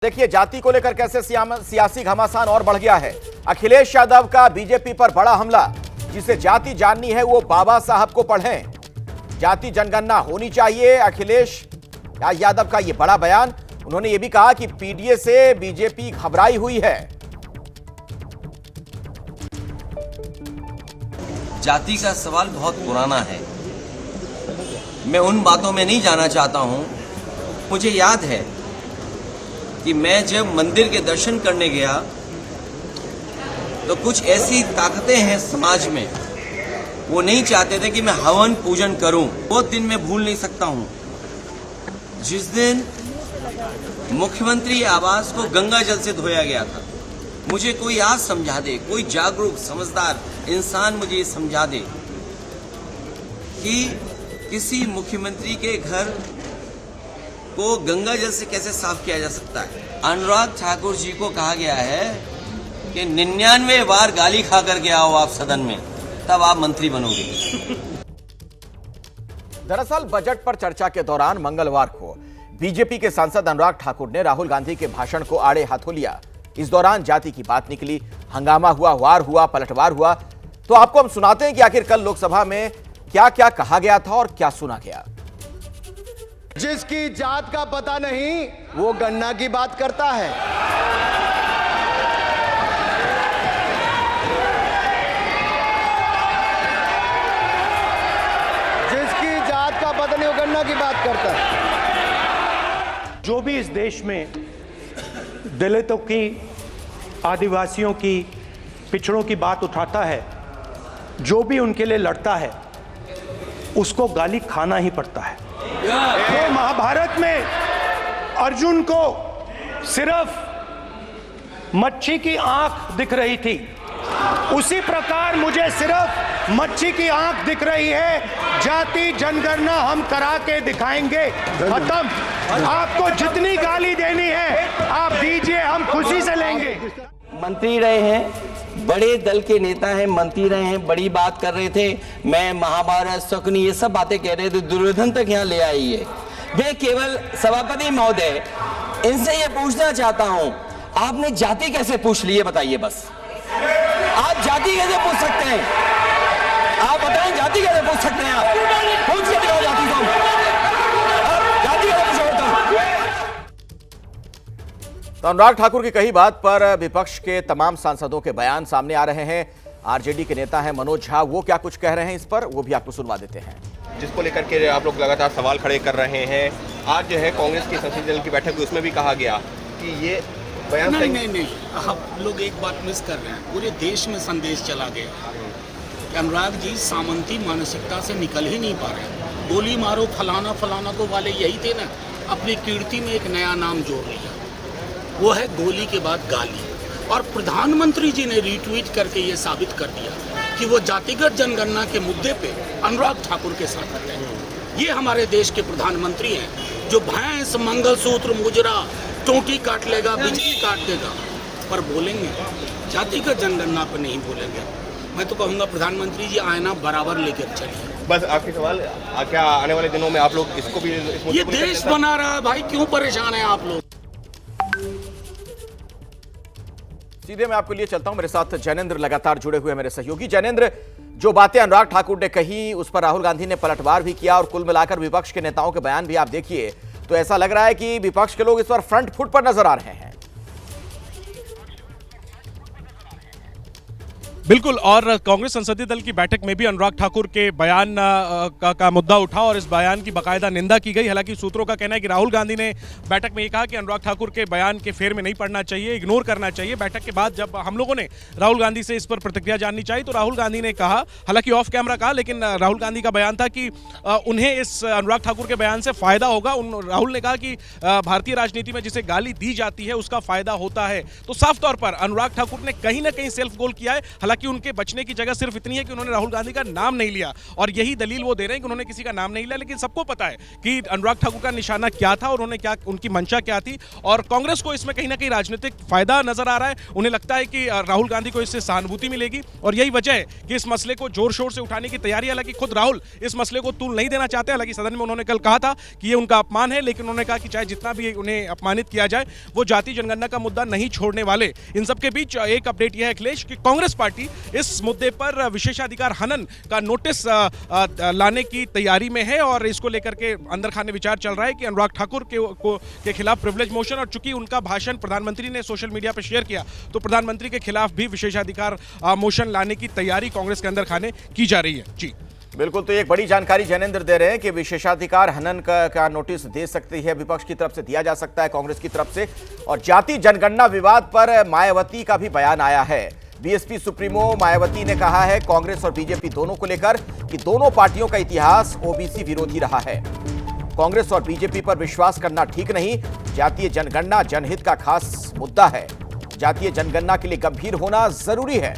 देखिए जाति को लेकर कैसे सियासी घमासान और बढ़ गया है। अखिलेश यादव का बीजेपी पर बड़ा हमला। जिसे जाति जाननी है वो बाबा साहब को पढ़ें। जाति जनगणना होनी चाहिए। अखिलेश यादव का ये बड़ा बयान। उन्होंने ये भी कहा कि पीडीए से बीजेपी घबराई हुई है। जाति का सवाल बहुत पुराना है। मैं उन बातों में नहीं जाना चाहता हूं। मुझे याद है कि मैं जब मंदिर के दर्शन करने गया तो कुछ ऐसी ताकतें हैं समाज में, वो नहीं चाहते थे कि मैं हवन पूजन करूं। वो दिन मैं भूल नहीं सकता हूं जिस दिन मुख्यमंत्री आवास को गंगा जल से धोया गया था। मुझे कोई आज समझा दे, कोई जागरूक समझदार इंसान मुझे ये समझा दे कि किसी मुख्यमंत्री के घर को गंगा जल से कैसे साफ किया जा सकता है। अनुराग ठाकुर जी को कहा गया है कि 99 बार गाली खा कर के आओ आप सदन में, तब आप मंत्री बनोगे। दरअसल बजट पर चर्चा के दौरान मंगलवार को बीजेपी के सांसद अनुराग ठाकुर ने राहुल गांधी के भाषण को आड़े हाथों लिया। इस दौरान जाति की बात निकली, हंगामा हुआ, वार हुआ, पलटवार हुआ। तो आपको हम सुनाते हैं कि आखिर कल लोकसभा में क्या क्या कहा गया था और क्या सुना गया। जिसकी जात का पता नहीं वो गन्ना की बात करता है। जिसकी जात का पता नहीं वो गन्ना की बात करता है। जो भी इस देश में दलितों की, आदिवासियों की, पिछड़ों की बात उठाता है, जो भी उनके लिए लड़ता है, उसको गाली खाना ही पड़ता है। तो महाभारत में अर्जुन को सिर्फ मच्छी की आंख दिख रही थी, उसी प्रकार मुझे सिर्फ मच्छी की आंख दिख रही है। जाति जनगणना हम करा के दिखाएंगे। खत्म। आपको जितनी गाली देनी है आप दीजिए, हम खुशी से लेंगे। मंत्री रहे हैं, बड़े दल के नेता हैं, मंत्री रहे हैं, बड़ी बात कर रहे थे। मैं महाभारत, शकुनी, ये सब बातें कह रहे थे, दुर्योधन तक यहाँ ले आई है। मैं केवल सभापति महोदय इनसे ये पूछना चाहता हूं, आपने जाति कैसे पूछ ली है बताइए। बस आप जाति कैसे पूछ सकते हैं? आप बताएं जाति कैसे पूछ सकते हैं? आप पूछ के दिखाओ जाति को। जाति कैसे पूछोगे तो अनुराग ठाकुर की कही बात पर विपक्ष के तमाम सांसदों के बयान सामने आ रहे हैं। आरजेडी के नेता हैं मनोज झा, वो क्या कुछ कह रहे हैं इस पर, वो भी आपको सुनवा देते हैं। जिसको लेकर के आप लोग लगातार सवाल खड़े कर रहे हैं। आज जो है कांग्रेस की संसदीय दल की बैठक हुई, उसमें भी कहा गया कि ये बयान नहीं, आप लोग एक बात मिस कर रहे हैं। पूरे देश में संदेश चला गया कि अनुराग जी सामंती मानसिकता से निकल ही नहीं पा रहे। गोली मारो फलाना फलाना को वाले यही थे ना, अपनी कीर्ति में एक नया नाम जोड़ लिया, वो है गोली के बाद गाली। और प्रधानमंत्री जी ने रीट्वीट करके ये साबित कर दिया कि वो जातिगत जनगणना के मुद्दे पे अनुराग ठाकुर के साथ रहते हैं। ये हमारे देश के प्रधानमंत्री हैं जो भैंस, मंगलसूत्र, मुजरा, टोटी काट लेगा, बिजली काट देगा, पर बोलेंगे जातिगत जनगणना पर नहीं बोलेंगे। मैं तो कहूँगा प्रधानमंत्री जी आईना बराबर लेकर चलिए। बस आपके सवाल, क्या आने वाले दिनों में आप लोग इसको भी ये देश बना रहा है भाई, क्यों परेशान है आप लोग? सीधे मैं आपके लिए चलता हूं, मेरे साथ जैनेंद्र लगातार जुड़े हुए हैं, मेरे सहयोगी। जैनेंद्र, जो बातें अनुराग ठाकुर ने कही उस पर राहुल गांधी ने पलटवार भी किया और कुल मिलाकर विपक्ष के नेताओं के बयान भी आप देखिए तो ऐसा लग रहा है कि विपक्ष के लोग इस पर फ्रंट फुट पर नजर आ रहे हैं। बिल्कुल, और कांग्रेस संसदीय दल की बैठक में भी अनुराग ठाकुर के बयान का मुद्दा उठा और इस बयान की बाकायदा निंदा की गई। हालांकि सूत्रों का कहना है कि राहुल गांधी ने बैठक में ये कहा कि अनुराग ठाकुर के बयान के फेर में नहीं पड़ना चाहिए, इग्नोर करना चाहिए। बैठक के बाद जब हम लोगों ने राहुल गांधी से इस पर प्रतिक्रिया जाननी चाहिए तो राहुल गांधी ने कहा, हालांकि ऑफ कैमरा कहा, लेकिन राहुल गांधी का बयान था कि उन्हें इस अनुराग ठाकुर के बयान से फायदा होगा। राहुल ने कहा कि भारतीय राजनीति में जिसे गाली दी जाती है उसका फायदा होता है। तो साफ तौर पर अनुराग ठाकुर ने कहीं ना कहीं सेल्फ गोल किया है। हालांकि हालांकि उनके बचने की जगह सिर्फ इतनी है कि उन्होंने राहुल गांधी का नाम नहीं लिया, और यही दलील वो दे रहे हैं कि उन्होंने किसी का नाम नहीं लिया। लेकिन सबको पता है कि अनुराग ठाकुर का निशाना क्या था और उन्होंने क्या, उनकी मंशा क्या थी, और कांग्रेस को इसमें कहीं ना कहीं राजनीतिक फायदा नजर आ रहा है। उन्हें लगता है कि राहुल गांधी को इससे सहानुभूति मिलेगी, और यही वजह है कि इस मसले को जोर शोर से उठाने की तैयारी। हालांकि खुद राहुल इस मसले को तूल नहीं देना चाहते। हालांकि सदन में उन्होंने कल कहा था कि ये उनका अपमान है, लेकिन उन्होंने कहा कि चाहे जितना भी उन्हें अपमानित किया जाए, वो जाति जनगणना का मुद्दा नहीं छोड़ने वाले। इन सबके बीच एक अपडेट यह है अखिलेश कि कांग्रेस पार्टी इस मुद्दे पर विशेषाधिकार हनन का नोटिस लाने की तैयारी में है, और इसको लेकर के अंदर खाने विचार चल रहा है कि अनुराग ठाकुर के खिलाफ प्रिविलेज मोशन, और चूंकि उनका भाषण प्रधानमंत्री ने सोशल मीडिया पर शेयर किया, तो प्रधानमंत्री के खिलाफ भी विशेषाधिकार मोशन लाने की तैयारी कांग्रेस के अंदर खाने की जा रही है। जी बिल्कुल, तो एक बड़ी जानकारी जैनेंद्र दे रहे हैं कि विशेषाधिकार हनन का नोटिस दे सकती है, विपक्ष की तरफ से दिया जा सकता है, कांग्रेस की तरफ से। और जाति जनगणना विवाद पर मायावती का भी बयान आया है। बीएसपी सुप्रीमो मायावती ने कहा है कांग्रेस और बीजेपी दोनों को लेकर कि दोनों पार्टियों का इतिहास ओबीसी विरोधी रहा है। कांग्रेस और बीजेपी पर विश्वास करना ठीक नहीं। जातीय जनगणना जनहित का खास मुद्दा है। जातीय जनगणना के लिए गंभीर होना जरूरी है।